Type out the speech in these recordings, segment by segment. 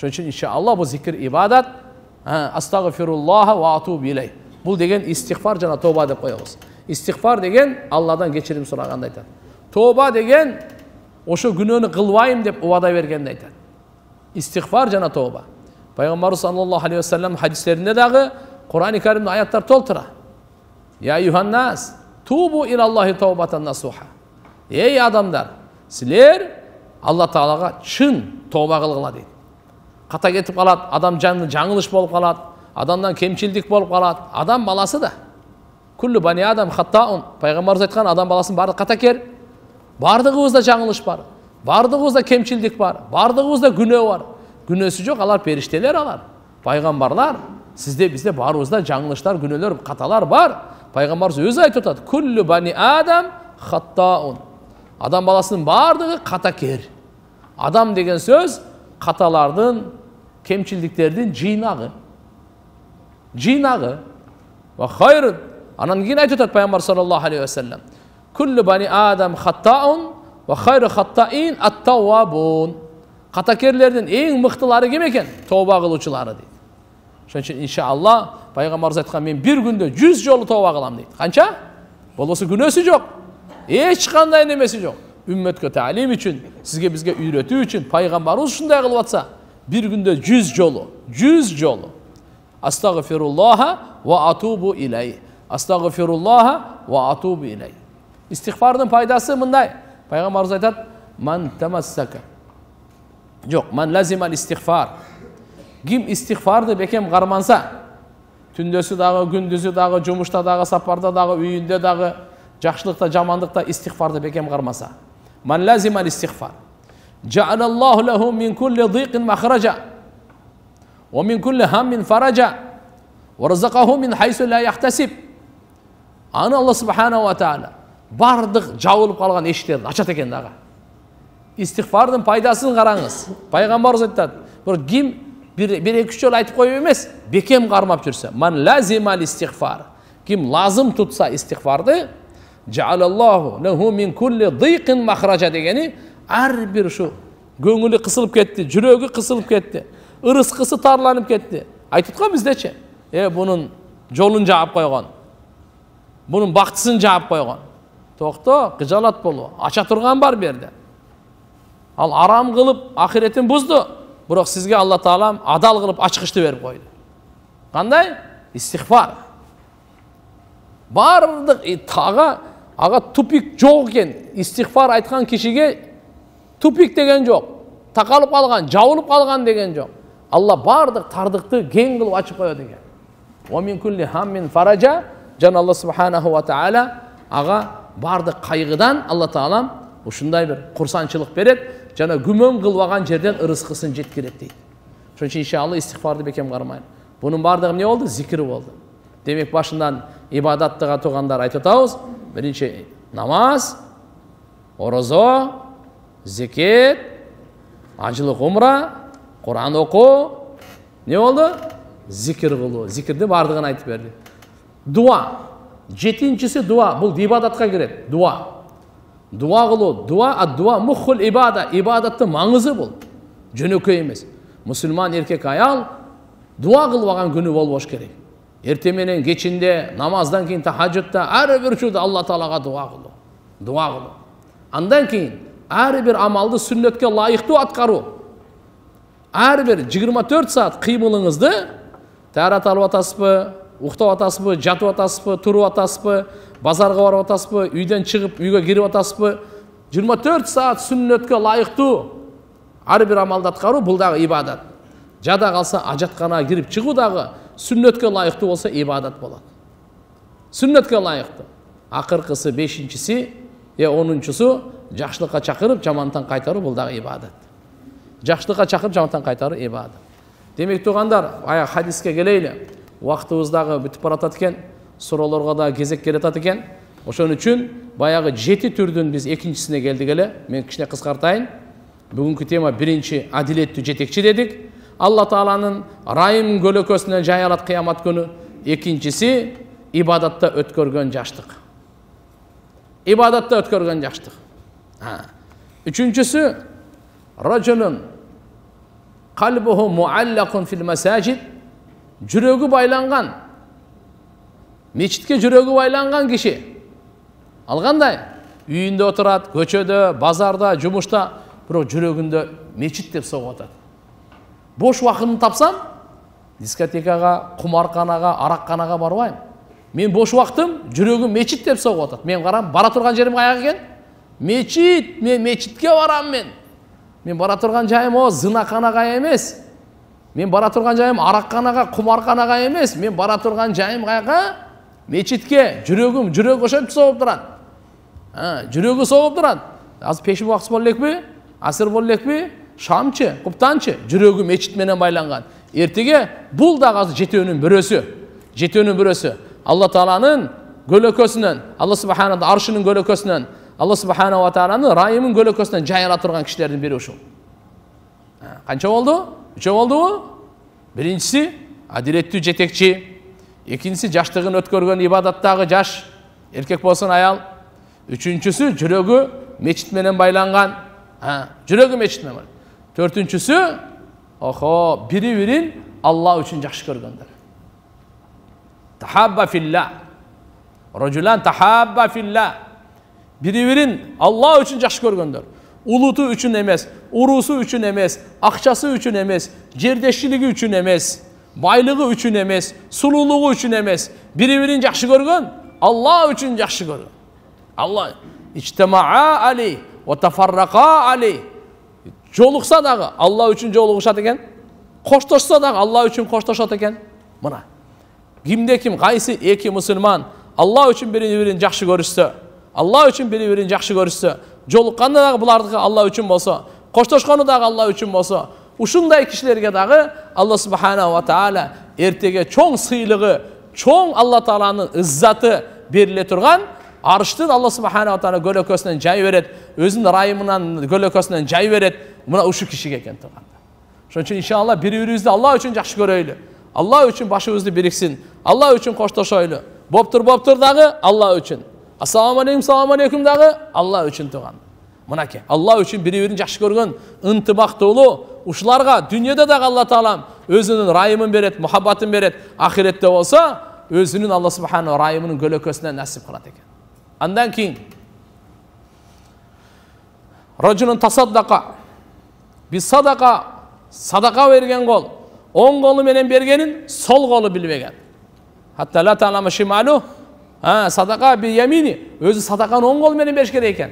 Ошон үчүн иншалла бул зикир ибадат. Астагфируллаха ва атубу илей. Бул деген истигфар жана тоба деп коебуз. Истигфар деген Алладан кечирим сураганда айтат. Тоба деген ошо күнөөнү кылбайм деп убада бергенде айтат. Истигфар жана тоба. Пайгамбарыбыз саллаллаху алейхи ва саллям хадистеринде дагы Кур'ан-ы Каримде аяттар толтура. Я юханнас, тубу илаллахи таубатан насуха. Ey адамдар, силер Алла Таалага чын тоба кылгыла дейт. Ката кетип калат, адам жаңылыш болуп калат, адамдан кемчилдик болуп калат. Адам баласы да. Куллу бани адам хаттаун. Пайгамбарыбыз айткан, адам баласынын баары катакер. Бардыгыбызда жаңылыш бар. Бардыгыбызда кемчилдик бар. Бардыгыбызда күнөө бар. Күнөөсү жок, алар периштелер алар. Пайгамбарлар, сизде бизде баарыбызда жаңылыштар, күнөөлөр, каталар бар. Пайгамбарыбыз өзү айтып атат. Куллу бани адам хаттаун. Адам баласынын бардыгы катакер. Адам деген сөз каталардын, кемчилдиктердин жыйнагы. Жыйнагы. Ва хайр. Анан кийин айтып атат Пайгамбар саллаллаху алейхи ва саллям. Куллу бани адам хаттаун ва хайру хаттаин ат-таввабун. Катакерлердин эң мыктылары ким экен? Тоба кылуучулары дейт. Ошон үчүн иншалла Пайгамбарыбыз айткан, мен бир күндө 100 жолу тоба кылам дейт. Канча? Болбосо күнөөсү жок. Эч кандай немеси жок. Үммөткө таалим үчүн, сизге бизге үйрөтүү үчүн пайгамбарыбыз ушундай кылып атса, бир күндө 100 жолу, 100 жолу. Астагфируллаха ва атубу илей. Астагфируллаха ва атубу илей. Истигфардын пайдасы мындай. Пайгамбарыбыз айтат: "Ман тамассака". Жок, ман лазимал истигфар. Ким истигфарды бекем карманса, түндөсү дагы, күндүзү дагы, жумушта дагы, сапарда дагы, үйүндө дагы, жакшылыкта, жамандыкта истигфарды бекем кармаса. Ман лазимал истигфар. Жа'алаллаху лаху мин кулли дийқин махраджа. Ва мин кулли хаммин фараджа. Ва разақаху мин хайсу ла яхтасиб. Аны Алла субханаху ва таала бардык жабылып калган эшиктерди ачат экен дагы. Истигфардын пайдасын караңыз. Пайгамбарыбыз айтат, бир ким бир эки үч жолу айтып коюп эмес, бекем кармап жүрсө, ман лазимал истигфар. Ким лазым тутса истигфарды, жаалаллаху лаху мин кулли дийқин махраджа дегени, ар бир ушу көңүлү кысылып кетти, жүрөгү кысылып кетти, ырыскысы тарланып кетти. Айтып аткан биздечи, бунун жолун жаап койгон. Бунун бактысын жаап койгон. Токто, кыжалат болу. Ача турган бар берде. Ал арам кылып ахиретин бузду. Бирок сизге Алла Таалам адал кылып ачкычты берип койду. Кандай? Истигфар. Бардык ага тупик жок экен. Истигфар айткан кишиге тупик деген жок. Такалып калган, жабылып калган деген жок. Алла бардык тардыкты кең кылып ачып коёт экен. Ва мин кулли хаммин фаража. Жана Алла субханаху ва таала ага бардык кайгыдан Алла Таалам ушундай бир курсанчылык берет. Жана күмөн кылбаган жерден ырыскысын жеткирет дейт. Ошон үчүн иншалла истигфарды бекем кармайын. Бунун бардыгы эмне болду? Зикир болду. Демек башынан ибадаттыга тургандар айтып атабыз. Биринчи намаз, орозо, зекет, ажылык умра, Кур'ан окуу, не болду? Зикир кылуу. Зикирди бардыгын айтып берди. Дуа. Жетинчиси дуа. Бул ибадатка кирет. Дуа. Дуа кылуу. Дуа мухул ибада. Ибадаттын маңызы бул. Жөнөкөй эмес. Мусулман эркек аял дуа кылбаган күнү болбош керек. Эртең менен кечинде, намаздан кийин тахажжудта ар бир учурда Алла Таалага дуа кылуу. Дуа кылуу. Андан кийин ар бир амалды сүннөткө ылайыктуу аткаруу. Ар бир 24 саат кыймылыңызды таарат алып атасызбы, уктап атасызбы, жатып атасызбы, туруп атасызбы, базарга барып атасызбы, үйдөн чыгып үйгө кирип атасызбы, 24 саат сүннөткө ылайыктуу ар бир амалды аткаруу бул дагы ибадат. Жада калса ажатканага кирип чыгуу дагы сүннөткө ылайыктуу болсо ибадат болот. Сүннөткө ылайыктуу. Акыркысы 5-чиси, 10-чусу жакшылыкка чакырып, жамандыктан кайтаруу бул дагы ибадат. Жакшылыкка чакырып, жамандыктан кайтаруу ибадат. Демек тугандар, ая хадиске келейли. Убактыбыз дагы бүтүп баратат экен, суроолорго да кезек келатат экен. Ошон үчүн баягы 7 түрдүн биз экинчисине келдик эле. Мен кичине кыскартайын. Бүгүнкү тема биринчи адилеттүү жетекчи дедик. Алла Тааланын райым көлөкөсүнөн жай алат кыямат күнү. Экинчиси ибадатта өткөргөн жаштык. Ибадатта өткөргөн жаштык. Үчүнчүсү ражулун Kalbuhu muallakun fil masajid. Жүрегі байланған. Мешітке жүрегі байланған кişi. Алғандай? Үйінде отырады, көшеде, базарда, жұмышта, бірақ жүрегінде мешіт деп соғып жатады. Бош уақытын тапсам, дискотекаға, құмарханаға, арақханаға бармаймын. Мен бош уақытым жүрегім мешіт деп соғып жатады. Мен қарам, бара тұрған жерім қаяқ екен? Мешіт, мен мешітке барам мен. Мен бара тұрған жайым о зынақанаға емес. Мен бара тұрған жайым арақханаға, құмарханаға емес. Мен бара тұрған жайым қаяққа? Мешітке. Жүрегім, жүрек ошып соғып тұрады. Жүрегі соғып тұрады. Аз пеші уақыт болу керек пе? Асыр болу керек пе? Шамчы, құптанчы. Жүрегі мешітменен байланған. Ертеге бұл да қазір жетеуінің бірөсі. Жетеуінің бірөсі. Алла Тааланың көлөкөсінен, Алла Субханала аршының көлөкөсінен, Алла Субханала ва Тааланың райымын көлөкөсінен жайыла тұрған кішілердің бірі ушул. Қанша болды? Үшеу болды ғой? Біріншісі әділеттүү жетекчи, екіншісі жаштығын өткөргөн ибадаттағы жаш, еркек болсын аял. Üçüncüsü жүрегі мешітменен байланған. Жүрегі мешітменен. Төртіншісі, бири-бирин Алла үшін жақсы көргендер. Тахабба филла. Рожулан тахабба филла. Бири-бирин Алла үшін жақсы көргендер. Улуты үшін емес, урусы үшін емес, ақшасы үшін емес, жердешілігі үшін емес, байлығы үшін емес, сулулугу үшін емес. Бири-бирин жақсы көрген, Алла үшін жақсы көрген. Allah içtimaa ali ve tefarraqa ali. Жолықса дағы Алла үшін жолығышады екен. Қошташса дағы Алла үшін қошташады екен. Мына. Кімде кім қайсы екі мұсылман Алла үшін бірін жақсы көрісті. Алла үшін бірін жақсы көрісті. Жолыққаны дағы бұлардығы Алла үшін болса, қошташқаны дағы Алла үшін болса, ушындай кішілерге дағы Алла Субханала ва Таала ертеге чоң сыйлығы, чоң Алла Тааланың ыззаты беріле тұрған арыштын Алла Субханала ва Таала көлөкөсінен жай берет, өзінің райымынан көлөкөсінен жай берет. Мына ушу кишиге екен тұрғанда. Шон үчүн иншалла бири-бирибизди Алла үчүн жакшы көрөйлү. Алла үчүн башыбызды бириксин. Алла үчүн коштошойлу. Боптур дагы Алла үчүн. Ассаламу алейкум дагы Алла үчүн турган. Мынакей Алла үчүн бири-бирин жакшы көргөн ынтымактуулуу ушуларга дүйнөдө дагы Алла Таалам өзүнүн райымын берет, мухаббатын берет. Ахиретте болсо өзүнүн Алла Субханала райымынын көлөкөсүнөн насип кылат экен. Андан кийин рожулун тасаддака. Biz sadaka bergen kol. On kolu menen bergenin sol kolu bilmegen. Hatta la ta'lamu shimalu. Sadaka bir yemini. Özü sadakanı on kol menen beriş gereken.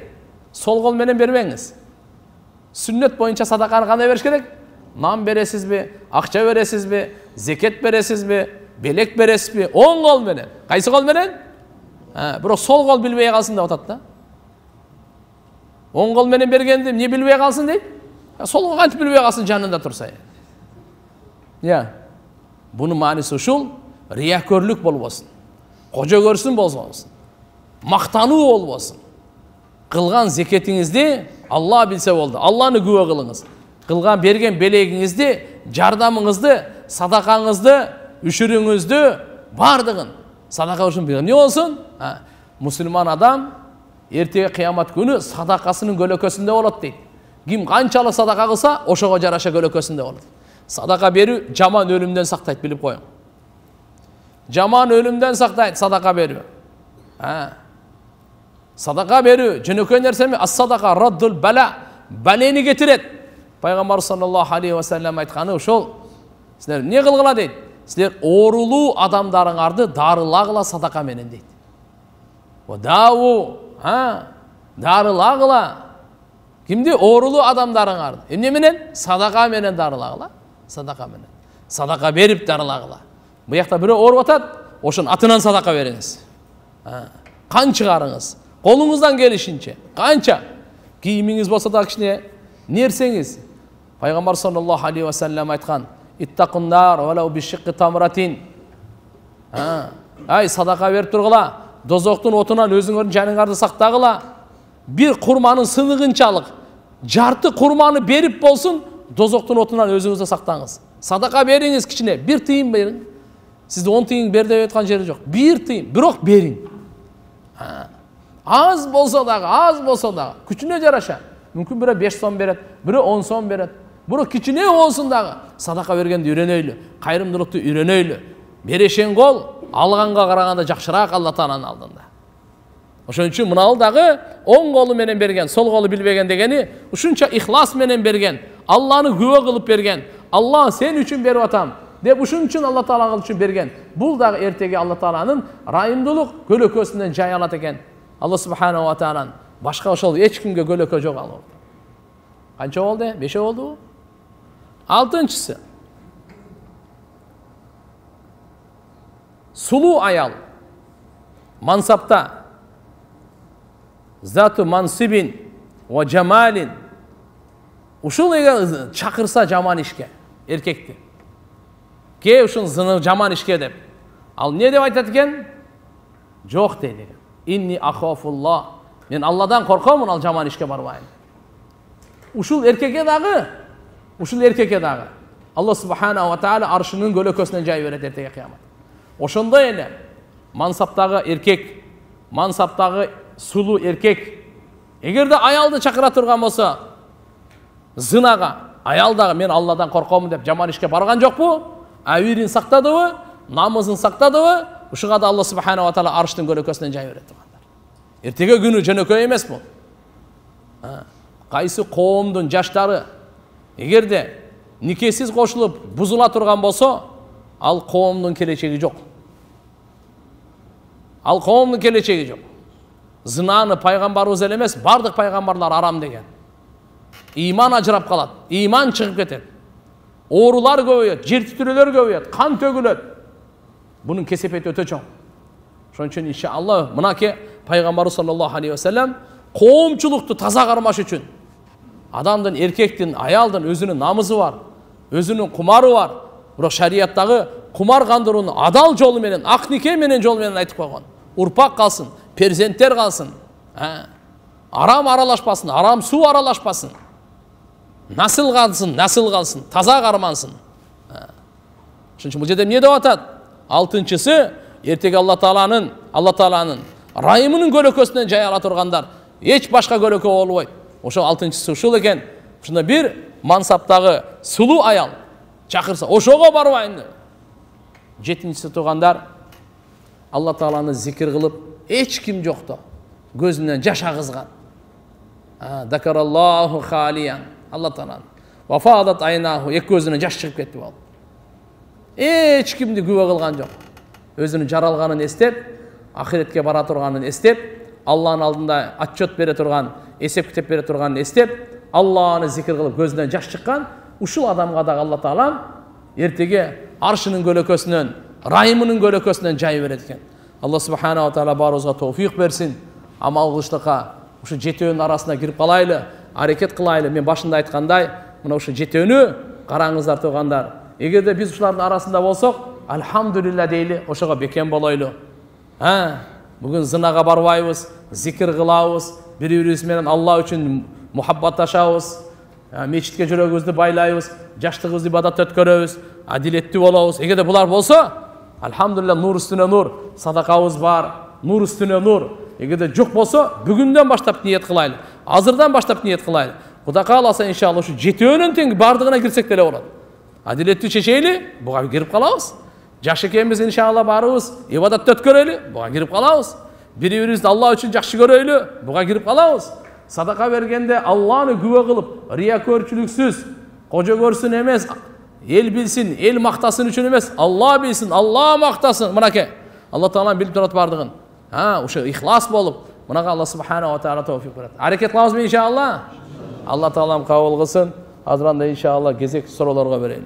Sol kol menen bermeniz. Sünnet boyunca sadakanı qanday beriş gerek? Nam beresiz mi? Akça beresiz mi? Zeket beresiz mi? Belek beresiz mi? On kol menen. Qaysı kol menen? Bırak sol kol bilmeye kalsın da otat da. On kol menen bergendim niye bilmeye kalsın deyip? Solga qantip bilbey kalsın janında tursa. Ya. Bunun manisi uşul riyakörlük bolbosun. Koca görsün bolbosun. Maqtanуу bolbosun. Kılgan zeketinizdi Allah bilse oldu. Allah'ını güve kılınız. Kılgan bergen beleğinizdi, jardamыңызды, sadakаңызды, үшүрүңүздү бардыгын sadaka үшін берген. Ne olsun? Müslüman adam ertege kıyamet günü sadakasının kölökөсүндө болот дейт. Kim kançalı sadaka kılsa, oşoğa jaraşa kölökөсүндө olur. Sadaka berүү jaman ölümden saktayt, bilip koyun. Jaman ölümden saktayt, sadaka berүү. Sadaka berүү, jönökөй nerse mi? As-sadaka raddul bala. Baleni getiret. Peygamber sallallahu aleyhi ve sellem aytkanı uşol. Sizler ne kılgıla deyt? Sizler ooruluu adamlarыңарды darılagıla sadaka menen deyt. O davu, darılagıla. Kimdi? Ooruluu adamlarыңарды. Emne menen? Sadaka menen darılagıla. Sadaka menen. Sadaka berip darılagıla. Bu yakta biri orup atat, oşun atынан sadaka veriniz. Kan çıkarınız. Kolunuzdan gelişince. Kança. Giyiminiz bolsa da kişine nerseniz. Peygamber sallallahu aleyhi ve sellem aytkan. İttakun nar velev bi şiqqi tamratin. Ay sadaka verip turgula. Dozoktun otunan özüңөрдүn janыңарды saktagıla. Bir kurmanın sınığınçalık. Jartı kurmanı berip bolsun. Dozoktun otunan özüңүздө saktаңыз. Sadaka beriniz kişine. Bir tıyım berin. Sizde 10 tıyım ber dep aytkан jeri жок. Bir tıyım. Bирок berin. Az bolsa da, Küçüne jaraşa. Mümkün biri 5 son beret, biri 10 son beret. бирок кичине болсун дагы садака бергенди үйрөнөйлү, кайрымдуулукту үйрөнөйлү. Берешен кол алганга караганда жакшыраак Алла Тааланын алдында. Ошон үчүн мынау дагы оң колу менен берген, сол колу билбеген дегени ушунча ихлас менен берген, Алланы күбө кылып берген, Алла сен үчүн берип атам деп ушун үчүн Алла Таала үчүн берген. Бул дагы эртеге Алла Тааланын райымдуулук көлөкөсүнөн жай алат экен. Алла Субханаху ва Тааланын башка ошол эч кимге көлөкө жок ал. Канча болду? 5 болду. 6-чысы. Сулуу аял. Мансапта. Зату мансибин ва жамалин. Ушул эге чакырса жаман ишке, эркекти. Ке ушун зыны жаман ишке деп. Ал не деп айтат экен? Жок дейт экен. Инни ахафуллах. Мен Алладан коркомун, ал жаман ишке барбайм. Ушул эркекке дагы Алла Субханаху ва Таала аршынын көлөкөсүнөн жай берет эртеге кыямат. Ошондой эле мансаптагы эркек, мансаптагы сулуу эркек эгерде аялды чакыра турган болсо зынага, аял дагы мен Алладан коркомун деп жаман ишке барган жокпу? Авирин сактадыбы? Намызын сактадыбы? Ушуга да Алла Субханаху ва Таала арштын көлөкөсүнөн жай берет тургандар. Эртеге күнү жөнөкөй эмес бул. Кайсы коомдун жаштары эгерде никесиз кошулуп бузула турган болсо, ал коомдун келечеги жок. Ал коомдун келечеги жок. Зынаны пайгамбарыбыз эле эмес, бардык пайгамбарлар арам деген. Иман ажырап калат, иман чыгып кетет. Оорулар көбөйөт, жер титирөөлөр көбөйөт, кан төгүлөт. Бунун кесепети өтө чоң. Ошон үчүн иншалла мынаке пайгамбарыбыз саллаллаху алейхи ва саллям коомчулукту таза кармаш үчүн адамдын, эркектин, аялдын өзүнүн намызы бар, өзүнүн кумары бар. Бирок шарияттагы кумар кандырууну адал жолу менен, ак нике менен жол менен айтып койгон. Урпак калсын, перзенттер калсын, арам аралашпасын, арам суу аралашпасын. Насыл калсын, таза кармансын. Ошон үчүн бул жерде эмне деп атат? 6-чысы эртеге Алла Тааланын райымынын көлөкөсүнөн жай ала тургандар. Эч башка көлөкө болбойт. Ошо 6-чысы ушул экен. Ушунда бир мансаптагы сулуу аял чакырса, ошого барбайын. 7-чысы туугандар, Алла Тааланы зикир кылып, эч ким жокто көзүнөн жаш агызган. Дакараллаху халиян. Алла Таалан. Вафадат айнаху, эки көзүнөн жаш чыгып кетти бол. Эч кимди күбө кылган жок. Өзүнүн жаралганын эстеп, ахиретке бара турганын эстеп, Алланын алдында отчет бере турган, эсеп китеп бере турганын эстеп, Алланы зикир кылып көзүнөн жаш чыккан, ушул адамга да Алла Таалам эртеге аршынын көлөкөсүнөн, райымынын көлөкөсүнөн жай берет экен. Алла Субханаху ва Таала баарыбызга товфик берсин. Амал кылыштыкка ушу жетөөнүн арасына кирип калайлы, аракет кылайлы. Мен башында айткандай, мына ушу жетөөнү караңыздар туугандар. Эгерде биз ушулардын арасында болсок, альхамдулилла дейли, ошого бекем болойлу. Бүгүн зынага барбайбыз, зикир кылабыз, бири-бирибиз менен Алла үчүн мухаббатташабыз, мечитке жүрөгүбүздү байлайбыз, жаштыгыбызды ибадатта өткөрөбүз, адилеттүү болобуз. Эгерде булар болсо, альхамдулилла, нур үстүнө нур, садакабыз бар, нур үстүнө нур. Эгерде жок болсо, бүгүндөн баштап ниет кылайлы, азырдан баштап ниет кылайлы. Кудай кааласа иншалла ушу жетөөнүн тең бардыгына кирсек деле болот. Адилеттүү чечейли, буга кирип калабыз. Жаш экенбиз иншалла барыбыз, ибадатта өткөрөлү, буга кирип калабыз. Бири-бирибизди Алла үчүн жакшы көрөйлү, буга кирип калабыз. Садака бергенде Алланы күбө кылып, риякөрчүлүксүз, кожо көрсүн эмес, эл билсин, эл мактасын үчүн эмес, Алла билсин, Алла мактасын. Мынаке Алла Таала билип турат бардыгын. Ошо ихлас болуп, мынага Алла Субханаху ва Таала товфик берет. Аракет кылабызбы иншалла? Алла Таалам кабыл кылсын. Азыр анда иншалла кезек суроолорго берели.